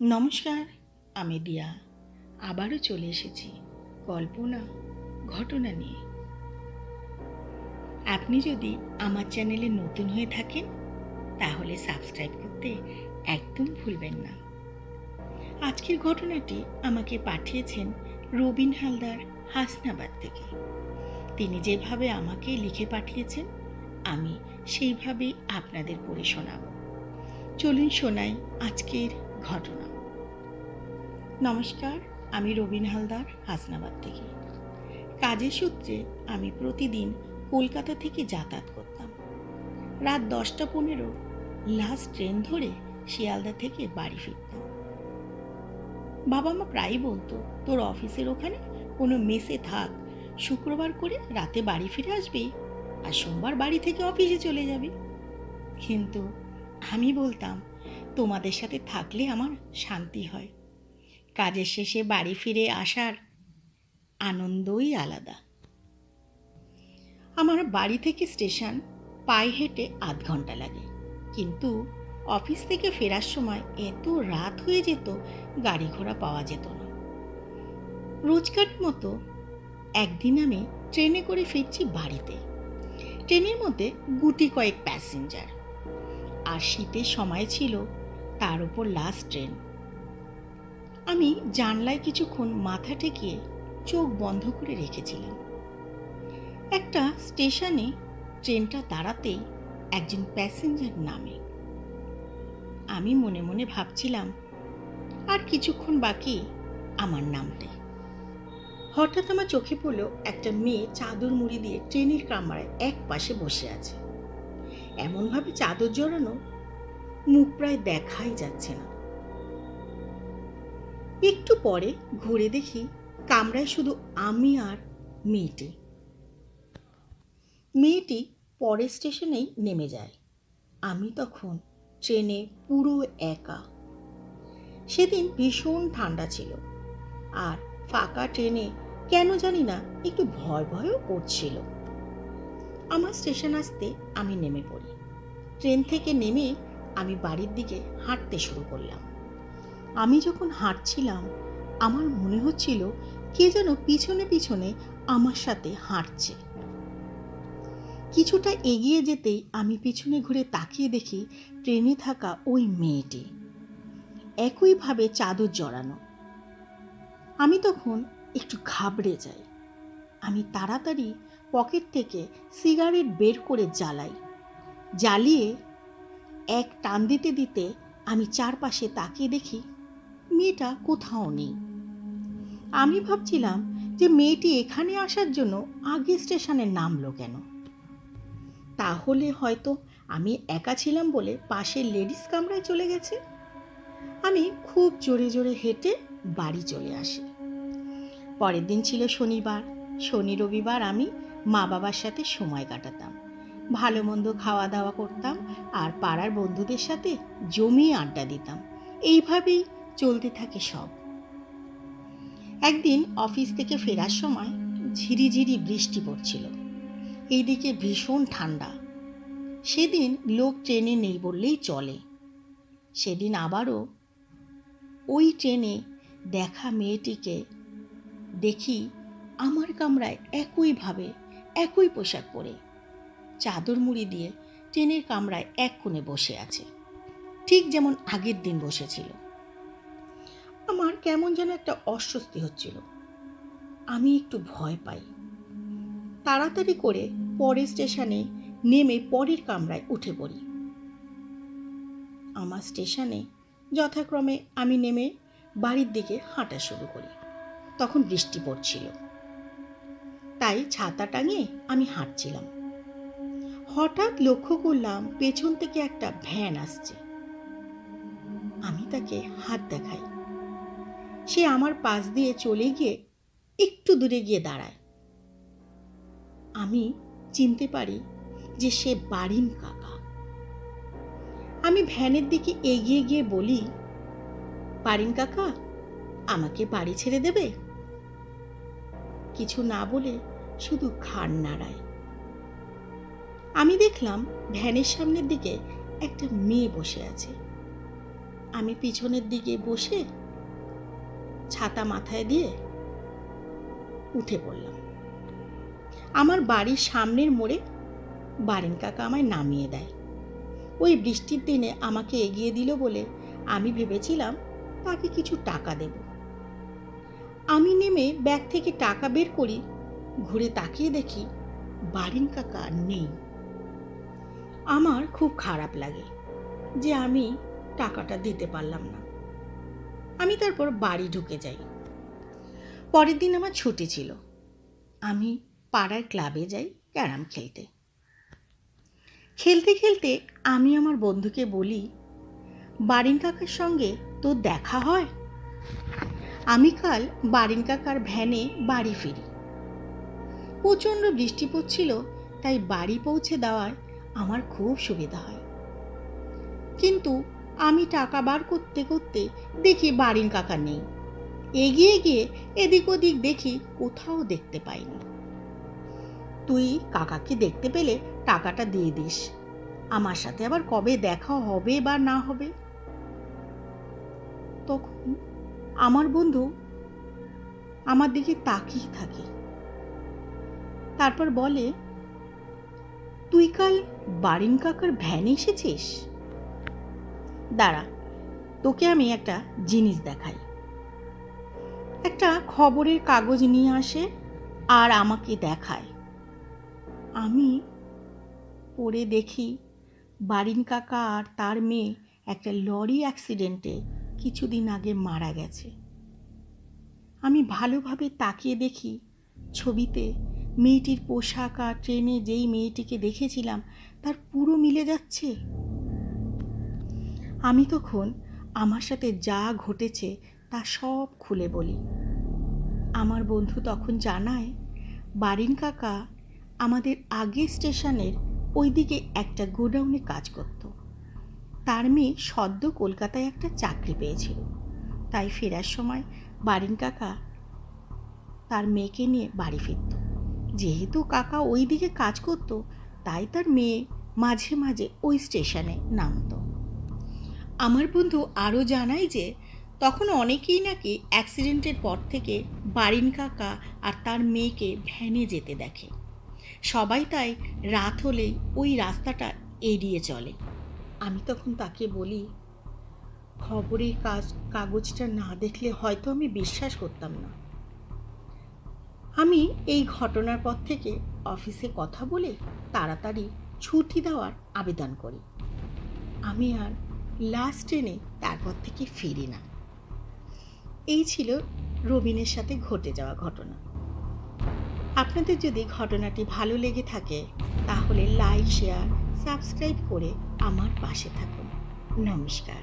নমস্কার, আমি দিয়া আবারও চলে এসেছি কল্পনা ঘটনা নিয়ে। আপনি যদি আমার চ্যানেলে নতুন হয়ে থাকেন তাহলে সাবস্ক্রাইব করতে একদম ভুলবেন না। আজকের ঘটনাটি আমাকে পাঠিয়েছেন রবিন হালদার, হাসনাবাদ থেকে। তিনি যেভাবে আমাকে লিখে পাঠিয়েছেন আমি সেইভাবেই আপনাদের পড়ে শোনাব। চলুন শোনাই আজকের ঘটনা। নমস্কার, আমি রবিন হালদার, হাসনাবাদ থেকে। কাজের সূত্রে আমি প্রতিদিন কলকাতা থেকে যাতায়াত করতাম। রাত 10:15 লাস্ট ট্রেন ধরে শিয়ালদা থেকে বাড়ি ফিরতাম। বাবা মা প্রায়ই বলতো, তোর অফিসের ওখানে কোনো মেসে থাক, শুক্রবার করে রাতে বাড়ি ফিরে আসবি আর সোমবার বাড়ি থেকে অফিসে চলে যাবি। কিন্তু আমি বলতাম, তোমাদের সাথে থাকলে আমার শান্তি হয়। কাজের শেষে বাড়ি ফিরে আসার আনন্দই আলাদা। আমার বাড়ি থেকে স্টেশন পায়ে হেঁটে আধ ঘন্টা লাগে, কিন্তু অফিস থেকে ফেরার সময় এত রাত হয়ে যেত গাড়ি ঘোড়া পাওয়া যেত না। রোজকারের মতো একদিন আমি ট্রেনে করে ফিরছি বাড়িতে। ট্রেনের মধ্যে গুটি কয়েক প্যাসেঞ্জার, আর শীতের সময় ছিল, তার উপর লাস্ট ট্রেন। আমি জানলায় কিছুক্ষণ মাথা ঠেকিয়ে চোখ বন্ধ করে রেখেছিলাম। একটা স্টেশনে ট্রেনটা দাঁড়াতেই একজন প্যাসেঞ্জার নামে। আমি মনে মনে ভাবছিলাম আর কিছুক্ষণ বাকি আমার নামতে। হঠাৎ আমার চোখে পড়ল একটা মেয়ে চাদর মুড়ি দিয়ে ট্রেনের কামরায় এক পাশে বসে আছে। এমনভাবে চাদর জড়ানো, মুখ প্রায় দেখাই যাচ্ছে না। একটু পরে ঘুরে দেখি কামরায় শুধু আমি আর মেয়েটি। মেয়েটি পরের স্টেশনেই নেমে যায়। আমি তখন ট্রেনে পুরো একা। সেদিন ভীষণ ঠান্ডা ছিল, আর ফাঁকা ট্রেনে কেন জানি না একটু ভয় ভয়ও করছিল। আমার স্টেশন আসতে আমি নেমে পড়ি। ট্রেন থেকে নেমে আমি বাড়ির দিকে হাঁটতে শুরু করলাম। আমি যখন হাঁটছিলাম আমার মনে হচ্ছিল কে যেন পিছনে পিছনে আমার সাথে হাঁটছে। কিছুটা এগিয়ে যেতেই আমি পিছনে ঘুরে তাকিয়ে দেখি ট্রেনে থাকা ওই মেয়েটি, একইভাবে চাদর জড়ানো। আমি তখন একটু ঘাবড়ে যাই। আমি তাড়াতাড়ি পকেট থেকে সিগারেট বের করে জ্বালাই। জ্বালিয়ে এক টান দিতে দিতে আমি চারপাশে তাকিয়ে দেখি মেয়েটা কোথাও নেই। আমি ভাবছিলাম যে মেয়েটি এখানে আসার জন্য আগে স্টেশনে নামলো কেন। তাহলে হয়তো আমি একা ছিলাম বলে পাশের লেডিস কামরায় চলে গেছে। আমি খুব জোরে জোরে হেঁটে বাড়ি চলে আসি। পরের দিন ছিল শনিবার। শনি রবিবার আমি মা বাবার সাথে সময় কাটাতাম, ভালো মন্দ খাওয়া দাওয়া করতাম, আর পাড়ার বন্ধুদের সাথে জমিয়ে আড্ডা দিতাম। এইভাবেই চলতে থাকে সব। একদিন অফিস থেকে ফেরার সময় ঝিরিঝিরি বৃষ্টি পড়ছিল, এইদিকে ভীষণ ঠান্ডা। সেদিন লোক ট্রেনে নেই বললেই চলে। সেদিন আবারও ওই ট্রেনে দেখা মেয়েটিকে দেখি আমার কামরায় একইভাবে একই পোশাক পরে চাদর মুড়ি দিয়ে ট্রেনের কামরায় এক কোণে বসে আছে, ঠিক যেমন আগের দিন বসেছিল। আমার কেমন যেন একটা অস্বস্তি হচ্ছিল। আমি একটু ভয় পাই। তাড়াতাড়ি করে পরের স্টেশনে নেমে পরের কামরায় উঠে পড়ি। আমার স্টেশনে যথাক্রমে আমি নেমে বাড়ির দিকে হাঁটা শুরু করি। তখন বৃষ্টি পড়ছিল, তাই ছাতা টাঙিয়ে আমি হাঁটছিলাম। হঠাৎ লক্ষ্য করলাম পেছন থেকে একটা ভ্যান আসছে। আমি তাকে হাত দেখাই। সে আমার পাশ দিয়ে চলে গিয়ে একটু দূরে গিয়ে দাঁড়ায়। আমি চিনতে পারি যে সে বারিন কাকা। আমি ভ্যানের দিকে এগিয়ে গিয়ে বলি, বারিন কাকা, আমাকে বাড়ি ছেড়ে দেবে? কিছু না বলে শুধু ঘাড় নাড়ায়। আমি দেখলাম ভ্যানের সামনের দিকে একটা মেয়ে বসে আছে। আমি পিছনের দিকে বসে ছাতা মাথায় দিয়ে উঠে পড়লাম। আমার বাড়ির সামনের মোড়ে বারিন কাকা আমায় নামিয়ে দেয়। ওই বৃষ্টির দিনে আমাকে এগিয়ে দিল বলে আমি ভেবেছিলাম তাকে কিছু টাকা দেব। আমি নেমে ব্যাগ থেকে টাকা বের করি, ঘুরে তাকিয়ে দেখি বারিন কাকা নেই। আমার খুব খারাপ লাগে যে আমি টাকাটা দিতে পারলাম না। আমি তারপর বাড়ি ঢুকে যাই। পরের দিন আমার ছুটি ছিল। আমি পাড়ার ক্লাবে যাই ক্যারাম খেলতে। খেলতে খেলতে আমি আমার বন্ধুকে বলি, বারিন কাকার সঙ্গে তোর দেখা হয়? আমি কাল বারিন কাকার ভ্যানে বাড়ি ফিরি। প্রচণ্ড বৃষ্টি পড়ছিল, তাই বাড়ি পৌঁছে দেওয়ার আমার খুব সুবিধা হয়। কিন্তু আমি টাকা বার করতে করতে দেখি বারিন কাকা নেই। এগিয়ে গিয়ে এদিক ওদিক দেখি, কোথাও দেখতে পাইনি। তুই কাকাকে দেখতে পেলে টাকাটা দিয়ে দিস, আমার সাথে আবার কবে দেখা হবে বা না হবে। তখন আমার বন্ধু আমার দিকে তাকিয়ে থাকে, তারপর বলে, তুই কাল বারিন কাকার ভ্যানে এসেছিস? দাঁড়া, তোকে আমি একটা জিনিস দেখাই। একটা খবরের কাগজ নিয়ে আসে আর আমাকে দেখায়। আমি পড়ে দেখি বারিন কাকা আর তার মেয়ে একটা লরি অ্যাক্সিডেন্টে কিছুদিন আগে মারা গেছে। আমি ভালোভাবে তাকিয়ে দেখি ছবিতে মেয়েটির পোশাক আর ট্রেনে যেই মেয়েটিকে দেখেছিলাম তার পুরো মিলে যাচ্ছে। আমি তখন আমার সাথে যা ঘটেছে তা সব খুলে বলি। আমার বন্ধু তখন জানায়, বারিন কাকা আমাদের আগের স্টেশনের ওইদিকে একটা গোডাউনে কাজ করত। তার মেয়ে সদ্য কলকাতায় একটা চাকরি পেয়েছিল, তাই ফেরার সময় বারিন কাকা তার মেয়েকে নিয়ে বাড়ি ফিরত। যেহেতু কাকা ওই দিকে কাজ করত, তাই তার মেয়ে মাঝে মাঝে ওই স্টেশনে নামত। আমার বন্ধু আরও জানায় যে তখন অনেকেই নাকি অ্যাক্সিডেন্টের পর থেকে বারিন কাকা আর তার মেয়েকে ভ্যানে যেতে দেখে। সবাই তাই রাত হলেই ওই রাস্তাটা এড়িয়ে চলে। আমি তখন তাকে বলি, খবরের কাগজটা না দেখলে হয়তো আমি বিশ্বাস করতাম না। আমি এই ঘটনার পর থেকে অফিসে কথা বলে তাড়াতাড়ি ছুটি দেওয়ার আবেদন করি। আমি আর লাস্ট ট্রেনে তারপর থেকে ফিরি না। এই ছিল রবিনের সাথে ঘটে যাওয়া ঘটনা। আপনাদের যদি ঘটনাটি ভালো লেগে থাকে তাহলে লাইক, শেয়ার, সাবস্ক্রাইব করে আমার পাশে থাকুন। নমস্কার।